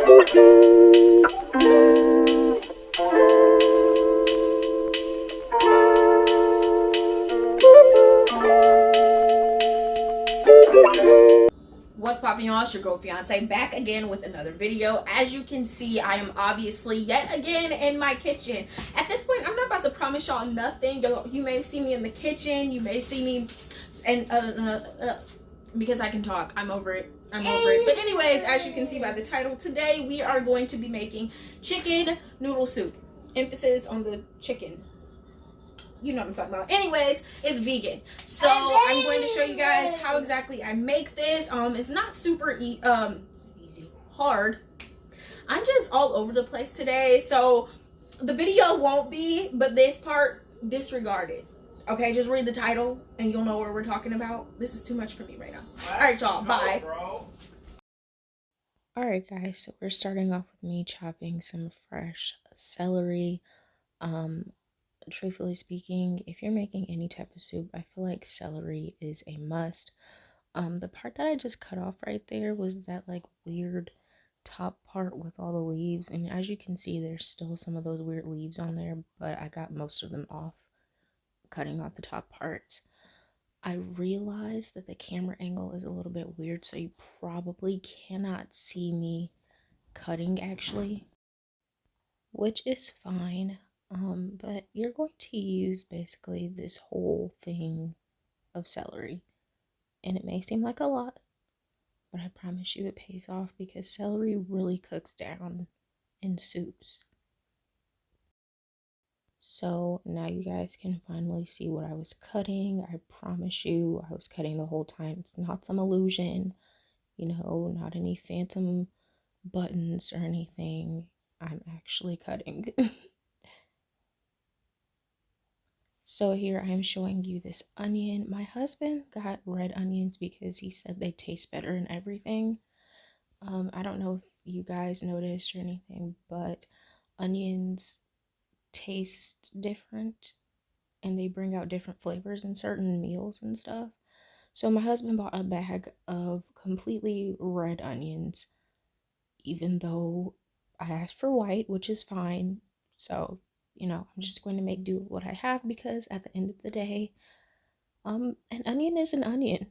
What's poppin', y'all? It's your girl fiance back again with another video. As you can see, I am obviously yet again in my kitchen. At this point, I'm not about to promise y'all nothing. You may see me in the kitchen, you may see me and because I can talk. I'm over it. But anyways, as you can see by the title, today we are going to be making chicken noodle soup. Emphasis on the chicken. You know what I'm talking about. Anyways, it's vegan, so I'm going to show you guys how exactly I make this. It's not super hard. I'm just all over the place today, so the video won't be, but this part, disregard it. Okay, just read the title and you'll know what we're talking about. This is too much for me right now. All right, y'all, bye. All right, guys, so we're starting off with me chopping some fresh celery. Truthfully speaking, if you're making any type of soup, I feel like celery is a must. The part that I just cut off right there was that like weird top part with all the leaves, and as you can see, there's still some of those weird leaves on there, but I got most of them off, cutting off the top parts. I realized that the camera angle is a little bit weird, so you probably cannot see me cutting actually, which is fine. But you're going to use basically this whole thing of celery, and it may seem like a lot, but I promise you it pays off because celery really cooks down in soups. So now you guys can finally see what I was cutting. I promise you I was cutting the whole time. It's not some illusion, you know, not any phantom buttons or anything. I'm actually cutting. So here I am showing you this onion. My husband got red onions because he said they taste better and everything. I don't know if you guys noticed or anything, but onions taste different and they bring out different flavors in certain meals and stuff. So my husband bought a bag of completely red onions, even though I asked for white, which is fine. So you know, I'm just going to make do with what I have because at the end of the day, an onion is an onion.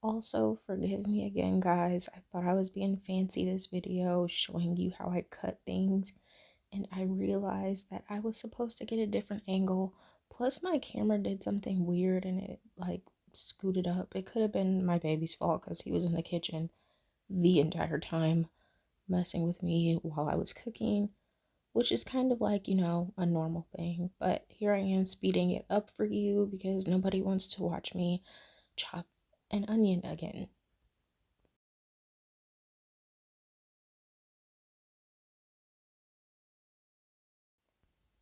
Also, forgive me again, guys. I thought I was being fancy this video, showing you how I cut things, and I realized that I was supposed to get a different angle. Plus, my camera did something weird and it like scooted up. It could have been my baby's fault because he was in the kitchen the entire time, messing with me while I was cooking, which is kind of like, you know, a normal thing. But here I am speeding it up for you because nobody wants to watch me chop an onion again.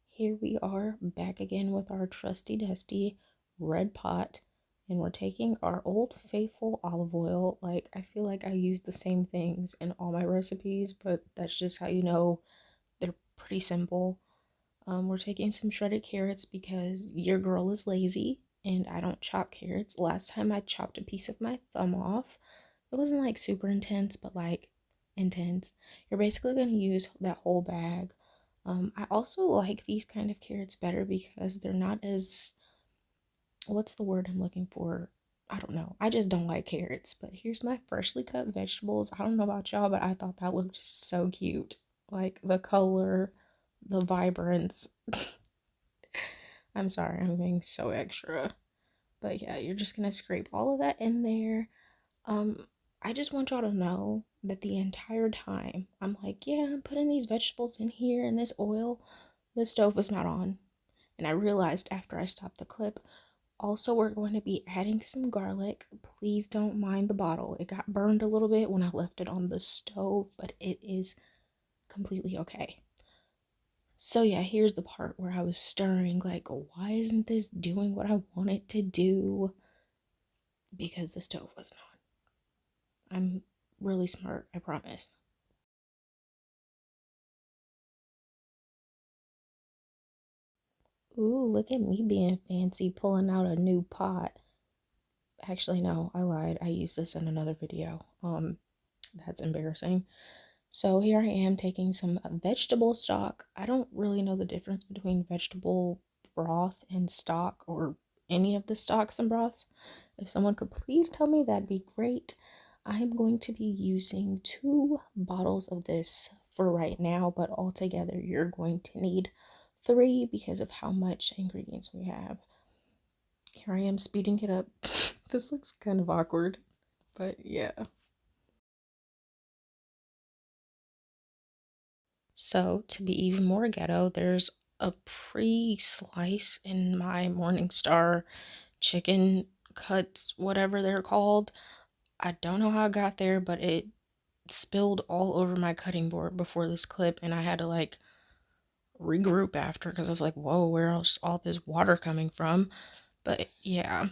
Here we are back again with our trusty dusty red pot, and we're taking our old faithful olive oil. Like, I feel like I use the same things in all my recipes, but that's just how you know they're pretty simple. We're taking some shredded carrots because your girl is lazy and I don't chop carrots. Last time I chopped a piece of my thumb off. It wasn't like super intense, but like intense. You're basically going to use that whole bag. I also like these kind of carrots better because they're not as, what's the word I'm looking for? I don't know. I just don't like carrots. But here's my freshly cut vegetables. I don't know about y'all, but I thought that looked so cute. Like the color, the vibrance. I'm sorry, I'm being so extra. But yeah, you're just gonna scrape all of that in there. I just want y'all to know that the entire time I'm like, yeah, I'm putting these vegetables in here and this oil, the stove was not on. And I realized after I stopped the clip, also we're going to be adding some garlic. Please don't mind the bottle. It got burned a little bit when I left it on the stove, but it is completely okay. So yeah, here's the part where I was stirring, like, why isn't this doing what I want it to do? Because the stove wasn't on. I'm really smart, I promise. Ooh, look at me being fancy, pulling out a new pot. Actually, no, I lied. I used this in another video. That's embarrassing. So here I am taking some vegetable stock. I don't really know the difference between vegetable broth and stock, or any of the stocks and broths. If someone could please tell me, that'd be great. I'm going to be using 2 bottles of this for right now, but altogether you're going to need 3 because of how much ingredients we have. Here I am speeding it up. This looks kind of awkward, but yeah. So, to be even more ghetto, there's a pre-slice in my Morningstar chicken cuts, whatever they're called. I don't know how it got there, but it spilled all over my cutting board before this clip, and I had to like regroup after because I was like, whoa, where else all this water coming from? But yeah,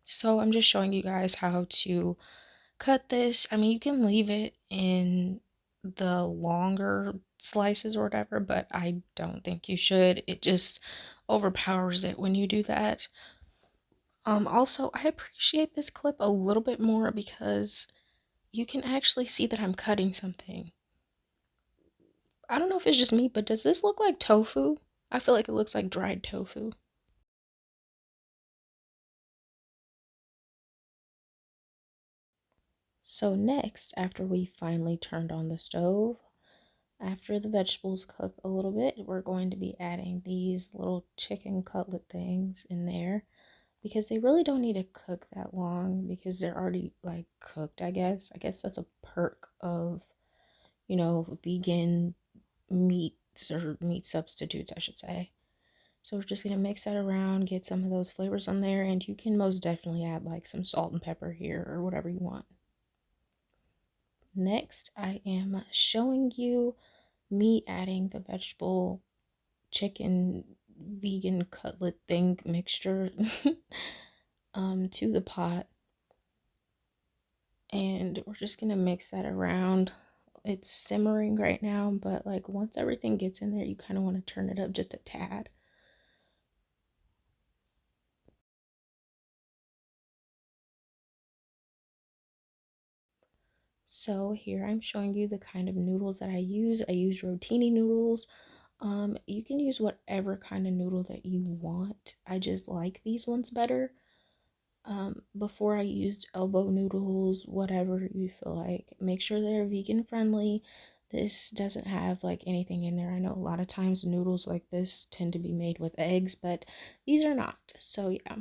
so I'm just showing you guys how to cut this. I mean, you can leave it in the longer slices or whatever, but I don't think you should. It just overpowers it when you do that. Also, I appreciate this clip a little bit more because you can actually see that I'm cutting something. I don't know if it's just me, but does this look like tofu? I feel like it looks like dried tofu. So next, after we finally turned on the stove, after the vegetables cook a little bit, we're going to be adding these little chicken cutlet things in there because they really don't need to cook that long because they're already like cooked, I guess. I guess that's a perk of, vegan meats or meat substitutes, I should say. So we're just going to mix that around, get some of those flavors on there, and you can most definitely add like some salt and pepper here or whatever you want. Next, I am showing you me adding the vegetable chicken vegan cutlet thing mixture to the pot, and we're just gonna mix that around. It's simmering right now, but like once everything gets in there, you kind of want to turn it up just a tad. So here I'm showing you the kind of noodles that I use. I use rotini noodles. You can use whatever kind of noodle that you want. I just like these ones better. Before I used elbow noodles, whatever you feel like. Make sure they're vegan friendly. This doesn't have like anything in there. I know a lot of times noodles like this tend to be made with eggs, but these are not. So yeah.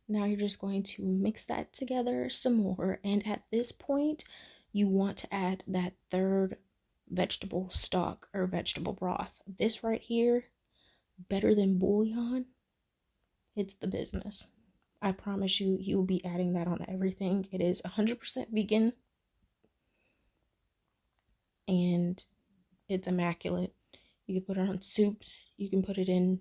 Now you're just going to mix that together some more. And at this point, you want to add that third vegetable stock or vegetable broth. This right here, better than bouillon. It's the business. I promise you, you'll be adding that on everything. It is 100% vegan and it's immaculate. You can put it on soups. You can put it in,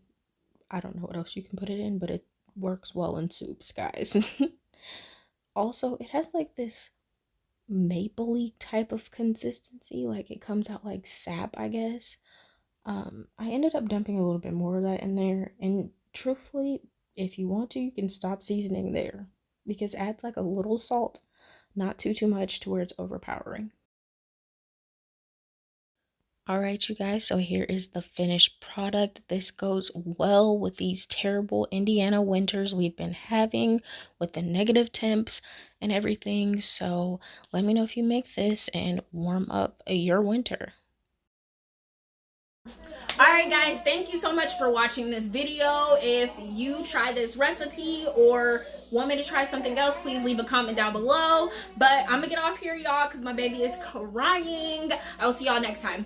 I don't know what else you can put it in, but it works well in soups, guys. Also, it has like this mapley type of consistency. Like it comes out like sap, I guess. I ended up dumping a little bit more of that in there, and truthfully, if you want to, you can stop seasoning there because it adds like a little salt, not too much to where it's overpowering. All right, you guys, so here is the finished product. This goes well with these terrible Indiana winters we've been having with the negative temps and everything. So let me know if you make this and warm up your winter. Alright guys, thank you so much for watching this video. If you try this recipe or want me to try something else, please leave a comment down below. But I'm gonna get off here, y'all, because my baby is crying. I will see y'all next time.